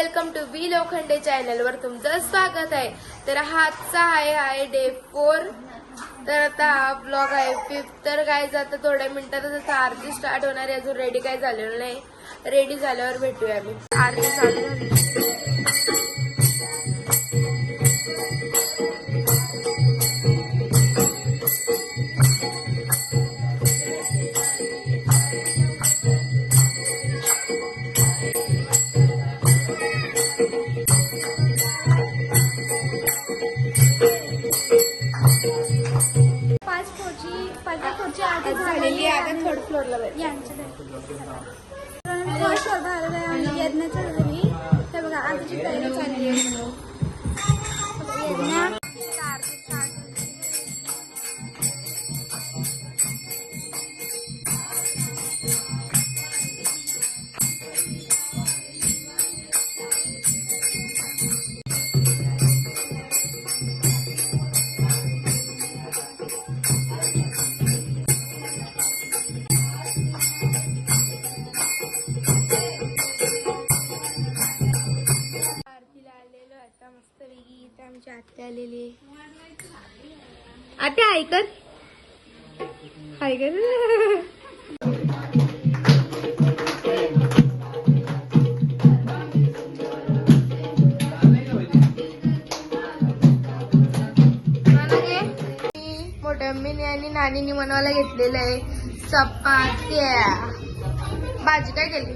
Welcome to B Lokhande channel वर तुमचं स्वागत आहे। तर हाचा आहे डे 4। तर आता हा ब्लॉग आहे 5th। तर काय आता थोड्या मिनिटातच आरती स्टार्ट होणार आहे, अजून रेडी काय झालेलं नाही। रेडी झाल्यावर भेटूया आम्ही। आरती चालू झाली। झालेली आहे, आता थर्ड फ्लोअरला यज्ञाच्या घरी हे बघा आजची तयारी चालली आहे। आमची आत्या आलेली। आत्या ऐकत मोठ्या मम्मीने आणि नानीने बनवायला घेतलेलं आहे चपात्या। भाजी काय केली?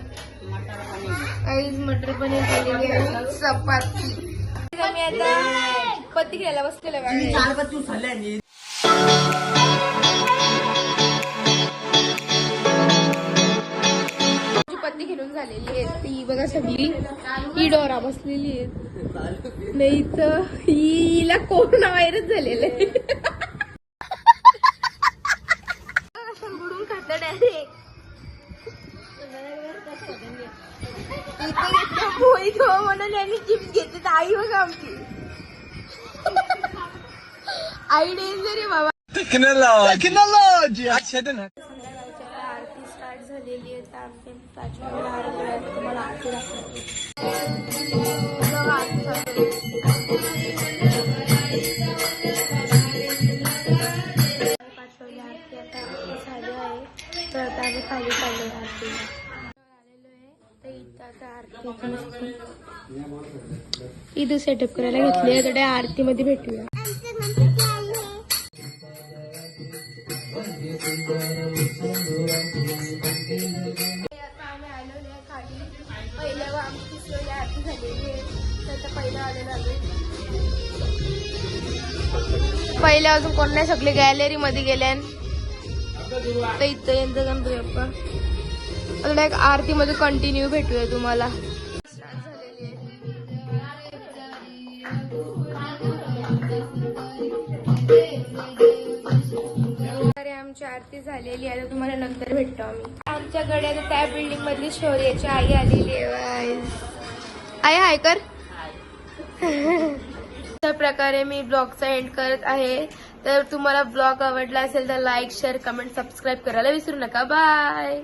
काहीच मटर पनीर केलेली आहे, चपाती। मी आता पत्ती घ्यायला बसलेलं पत्ती घेऊन झालेली आहे ती बघा सगळी। ही डोरा बसलेली आहे, नाही तर हिला कोरोना व्हायरस झालेलं आहे। बुडून खात डायरेक्ट पोळी खावा म्हणून यांनी चिप्स घेतले। तर आई बघा आमची आई डेंजर आहे बाबा। टेक्नॉलॉजी आरती स्टार्ट झालेली आहे। तर आम्ही 5 मिनिट तुम्हाला आरती दाखवते। 5 वाजता आरती आता झाली आहे। तर आता आम्ही खाली चाललोय आरतीला। इथं सेटअप करायला घेतली, तर त्या आरती मध्ये भेटूया। आता आम्ही आलेलो आहे खाली। पहिल्या आमची तिसरी आरती झालेली आहे, तर पहिलं आलेलं आम्ही। पहिले अजून कोण नाही, सगळे गॅलरी मध्ये गेले। तर इथं यांचं गणपती बाप्पा आता एक आरती मध्ये कंटिन्यू भेटूया तुम्हाला। आमची आरती झालेली आहे, तुम्हाला नंतर भेटतो आम्ही। आमच्याकडे आता त्या बिल्डिंग मधली शौर्याची आई आलेली आहे। आई हाय कर। अशा प्रकारे मी ब्लॉगचा एंड करत आहे। तर तुम्हाला ब्लॉग आवडला असेल तर लाईक शेअर कमेंट सबस्क्राईब करायला विसरू नका। बाय।